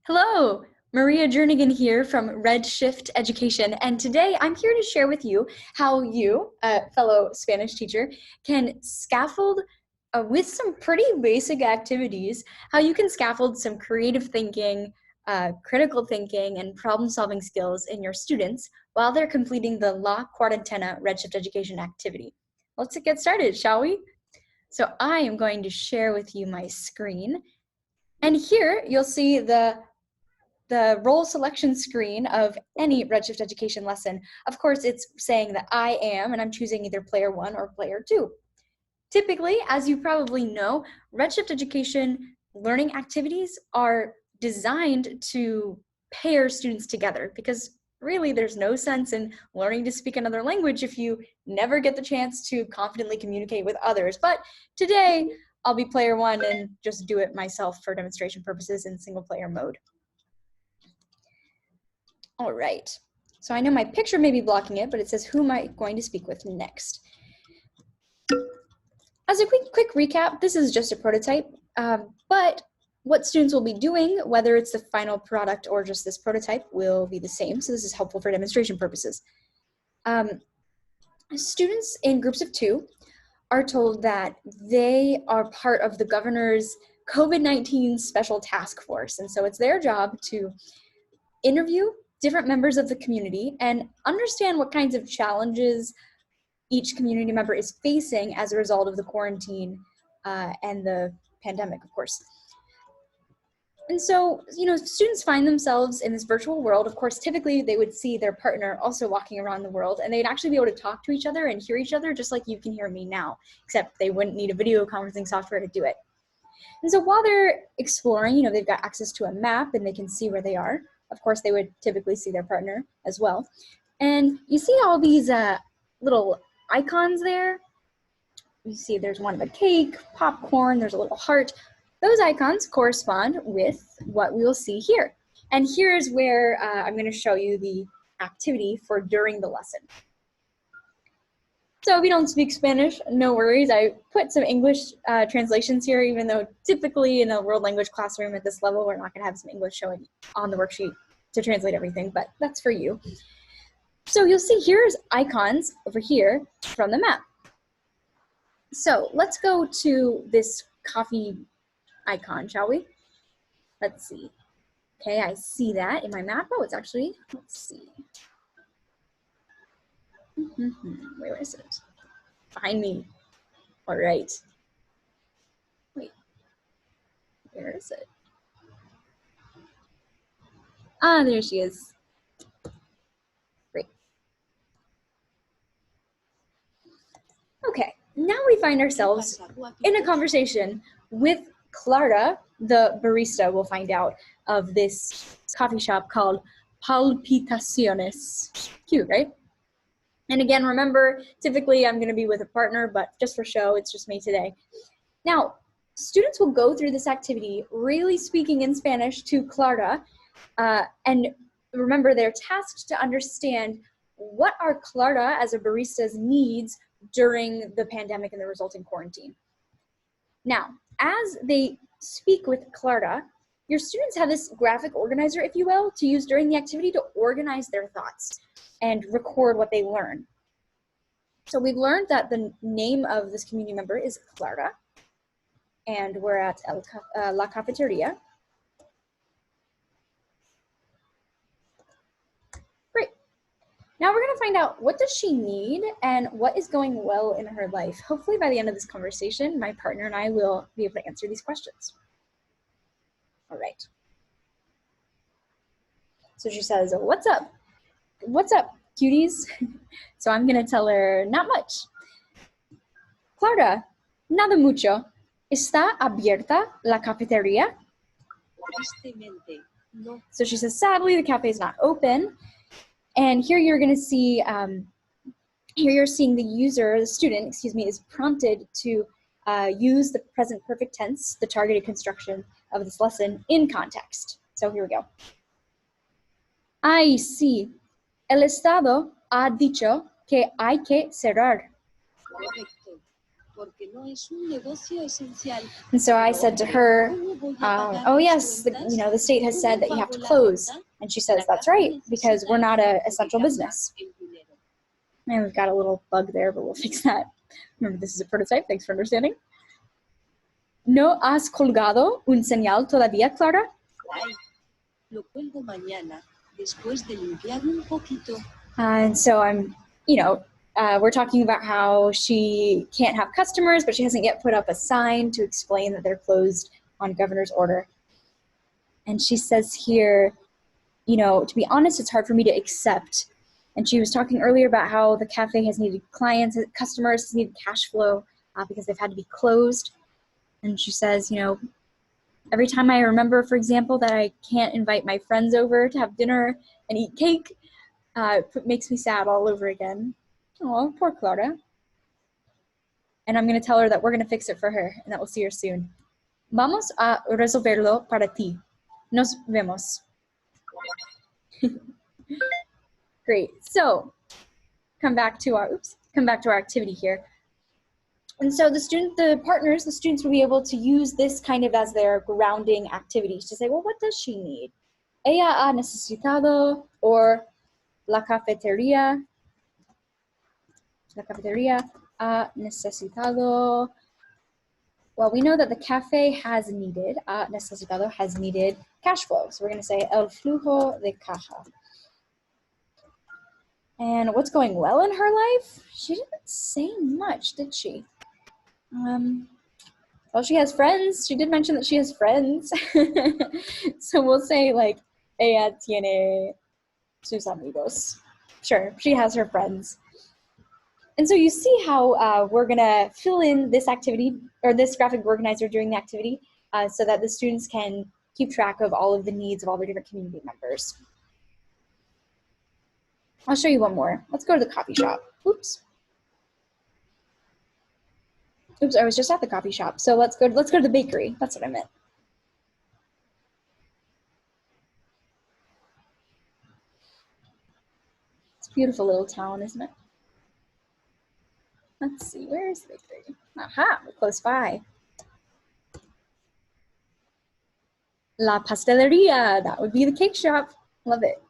Hello, Maria Jernigan here from Redshift Education, and today I'm here to share with you how you, a fellow Spanish teacher, can scaffold with some pretty basic activities, how you can scaffold some creative thinking, critical thinking, and problem-solving skills in your students while they're completing the La Cuarentena Redshift Education activity. Let's get started, shall we? So I am going to share with you my screen, and here you'll see the role selection screen of any Redshift Education lesson. Of course, it's saying that I am, and I'm choosing either player 1 or player 2. Typically, as you probably know, Redshift Education learning activities are designed to pair students together because really there's no sense in learning to speak another language if you never get the chance to confidently communicate with others. But today, I'll be player 1 and just do it myself for demonstration purposes in single player mode. All right, so I know my picture may be blocking it, but it says, who am I going to speak with next? As a quick recap, this is just a prototype, but what students will be doing, whether it's the final product or just this prototype, will be the same. So this is helpful for demonstration purposes. Students in groups of 2 are told that they are part of the governor's COVID-19 special task force. And so it's their job to interview different members of the community and understand what kinds of challenges each community member is facing as a result of the quarantine and the pandemic, of course. And so, students find themselves in this virtual world. Of course, typically they would see their partner also walking around the world, and they'd actually be able to talk to each other and hear each other just like you can hear me now, except they wouldn't need a video conferencing software to do it. And so while they're exploring, they've got access to a map and they can see where they are. Of course, they would typically see their partner as well. And you see all these little icons there. You see there's one of a cake, popcorn, there's a little heart. Those icons correspond with what we will see here. And here's where I'm going to show you the activity for during the lesson. So if you don't speak Spanish, no worries. I put some English translations here, even though typically in a world language classroom at this level, we're not going to have some English showing on the worksheet to translate everything, but that's for you. So you'll see here's icons over here from the map. So let's go to this coffee icon, shall we? Let's see. Okay, I see that in my map. Oh, it's actually, let's see. Where is it? Behind me. All right. Wait, where is it? Ah, there she is. Great. Okay, now we find ourselves in a conversation with Clara, the barista, we'll find out, of this coffee shop called Palpitaciones. Cute, right? And again, remember, typically I'm going to be with a partner, but just for show, it's just me today. Now, students will go through this activity really speaking in Spanish to Clara, and remember, they're tasked to understand what are Clara as a barista's needs during the pandemic and the resulting quarantine. Now, as they speak with Clara, your students have this graphic organizer, if you will, to use during the activity to organize their thoughts and record what they learn. So we've learned that the name of this community member is Clara, and we're at La Cafeteria. Great. Now we're going to find out, what does she need and what is going well in her life? Hopefully by the end of this conversation, my partner and I will be able to answer these questions. All right. So she says, what's up? What's up, cuties? So I'm going to tell her, not much. Clara, nada mucho. ¿Está abierta la cafetería? Tristemente, no. So she says, sadly, the cafe is not open. And here you're going to see, here you're seeing the user, the student, excuse me, is prompted to use the present perfect tense, the targeted construction of this lesson, in context. So here we go. Ay, sí. El Estado ha dicho que hay que cerrar. Correcto. porque no es un negocio esencial. And so I said to her, ¿Cómo voy a pagar oh las yes, cuentas? the state has said that you have to ¿Cómo pago la close. renta? And she says, La that's casa right, because we're not necesita an essential hipotecarla business. el dinero. And we've got a little bug there, but we'll fix that. Remember, this is a prototype. Thanks for understanding. ¿No has colgado un señal todavía, Clara? Ay, lo cuelgo mañana, después de limpiar un poquito. And so we're talking about how she can't have customers, but she hasn't yet put up a sign to explain that they're closed on governor's order. And she says here, to be honest, it's hard for me to accept. And she was talking earlier about how the cafe has needed customers, has needed cash flow because they've had to be closed. And she says, every time I remember, for example, that I can't invite my friends over to have dinner and eat cake, it makes me sad all over again. Oh, poor Clara. And I'm going to tell her that we're going to fix it for her and that we'll see her soon. Vamos a resolverlo para ti. Nos vemos. Great. So come back to our activity here. And so the students will be able to use this kind of as their grounding activities to say, well, what does she need? Ella ha necesitado, or la cafetería ha necesitado. Well, we know that the cafe has needed cash flow. So we're going to say el flujo de caja. And what's going well in her life? She didn't say much, did she? Well, she has friends. She did mention that she has friends. So we'll say like, ella tiene sus amigos. Sure, she has her friends. And so you see how we're gonna fill in this activity, or this graphic organizer during the activity, so that the students can keep track of all of the needs of all the different community members. I'll show you one more. Let's go to the coffee shop. Oops, I was just at the coffee shop. So let's go to the bakery. That's what I meant. It's a beautiful little town, isn't it? Let's see, where is the bakery? Aha, we're close by. La pastelería, that would be the cake shop. Love it.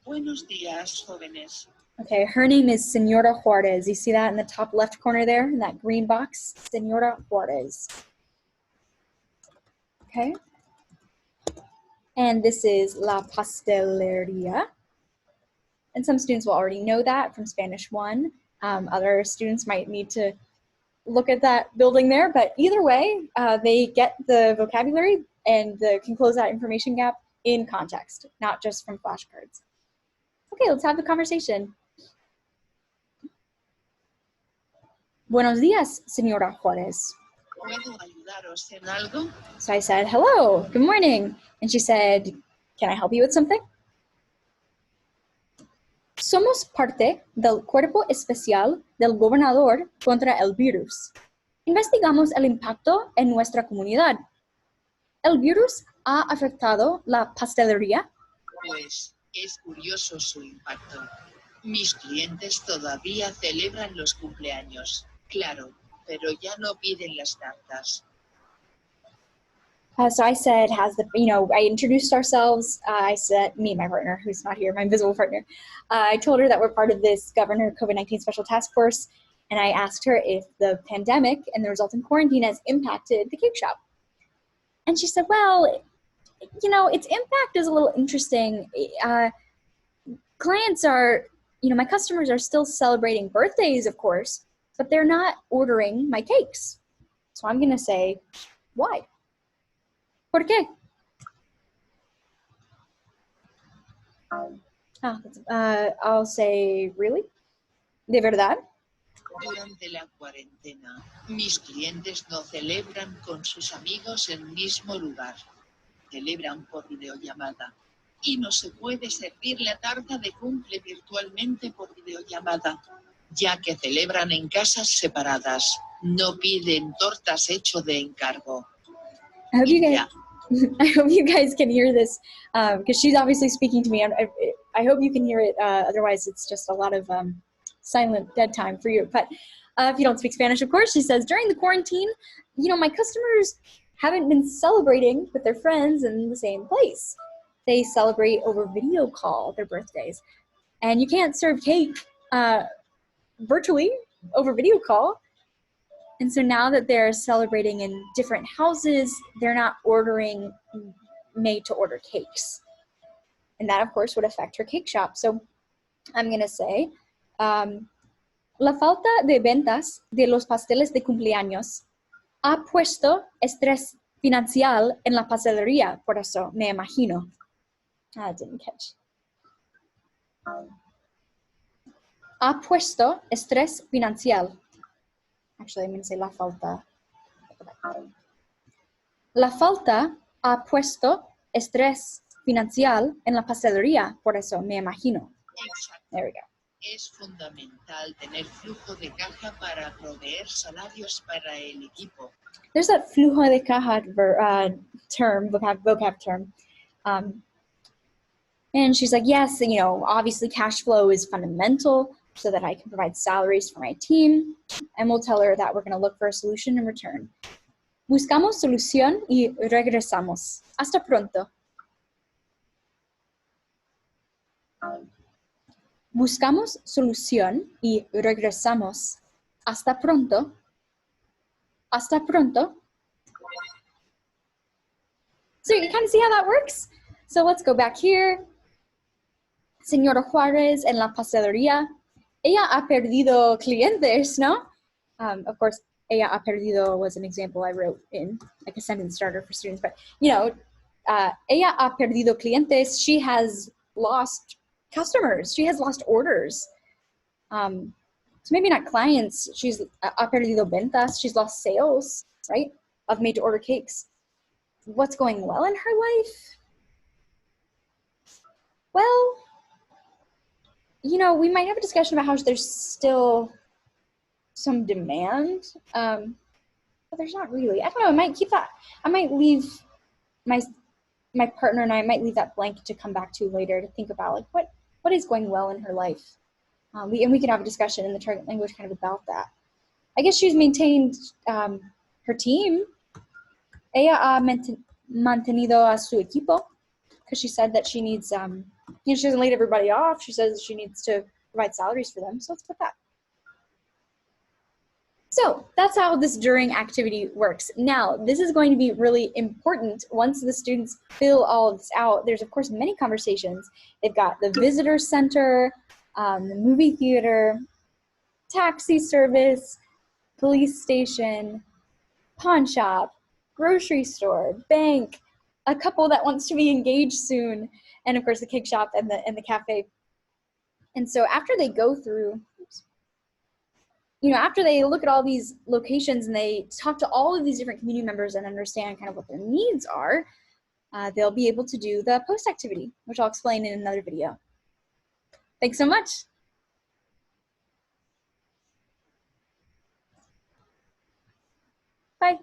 Buenos días, jóvenes. Okay, her name is Senora Juarez. You see that in the top left corner there, in that green box? Senora Juarez. Okay. And this is La Pastelería. And some students will already know that from Spanish 1. Other students might need to look at that building there, but either way, they get the vocabulary and can close that information gap in context, not just from flashcards. Okay, let's have the conversation. Buenos días, Señora Juarez. ¿Puedo ayudaros en algo? So I said, hello, good morning. And she said, can I help you with something? Somos parte del cuerpo especial del gobernador contra el virus. Investigamos el impacto en nuestra comunidad. ¿El virus ha afectado la pastelería? Pues es curioso su impacto. Mis clientes todavía celebran los cumpleaños, claro, pero ya no piden las tartas. So I said, I introduced ourselves. I said, me and my partner, who's not here, my invisible partner. I told her that we're part of this Governor COVID-19 Special Task Force, and I asked her if the pandemic and the resulting quarantine has impacted the cake shop. And she said, well, its impact is a little interesting. Clients are, my customers are still celebrating birthdays, of course, but they're not ordering my cakes. So I'm going to say, why? ¿Por qué? I'll say, really? ¿De verdad? Durante la cuarentena, mis clientes no celebran con sus amigos en el mismo lugar. Celebran por videollamada. Y no se puede servir la tarta de cumple virtualmente por videollamada, ya que celebran en casas separadas. No piden tortas hecho de encargo. I hope you guys can hear this because she's obviously speaking to me. I hope you can hear it. Otherwise, it's just a lot of silent dead time for you. But if you don't speak Spanish, of course, she says, during the quarantine, you know, my customers haven't been celebrating with their friends in the same place. They celebrate over video call their birthdays. And you can't serve cake virtually over video call. And so now that they're celebrating in different houses, they're not ordering made-to-order cakes. And that, of course, would affect her cake shop. So I'm going to say, la falta de ventas de los pasteles de cumpleaños ha puesto estrés financiero en la pastelería, por eso me imagino. I didn't catch. Ha puesto estrés financiero. Actually, I'm going to say la falta. La falta ha puesto estrés financiero en la pastelería, por eso me imagino. Exacto. There we go. Es fundamental tener flujo de caja para proveer salarios para el equipo. There's that flujo de caja term, vocab term. And she's like, yes, you know, obviously cash flow is fundamental so that I can provide salaries for my team. And we'll tell her that we're going to look for a solution in return. Buscamos solución y regresamos. Hasta pronto. Buscamos solución y regresamos. Hasta pronto. Hasta pronto. So you can kind of see how that works. So let's go back here. Señora Juárez en la pastelería. Ella ha perdido clientes, ¿no? Of course, ella ha perdido was an example I wrote in like a sentence starter for students. But, you know, ella ha perdido clientes. She has lost customers. She has lost orders. So maybe not clients. She's ha perdido ventas. She's lost sales, right, of made-to-order cakes. What's going well in her life? Well, you know, we might have a discussion about how there's still some demand, but there's not really. I don't know. I might keep that. I might leave my partner and I might leave that blank to come back to later to think about like what is going well in her life. And we can have a discussion in the target language kind of about that. I guess she's maintained her team. Ella ha mantenido a su equipo because she said that she needs, you know, she doesn't laid everybody off. She says she needs to provide salaries for them. So let's put that. So that's how this during activity works. Now, this is going to be really important once the students fill all of this out. There's, of course, many conversations. They've got the visitor center, the movie theater, taxi service, police station, pawn shop, grocery store, bank, a couple that wants to be engaged soon, and of course the cake shop and the cafe. And so after they go through, you know, after they look at all these locations and they talk to all of these different community members and understand kind of what their needs are, they'll be able to do the post activity, which I'll explain in another video. Thanks so much. Bye.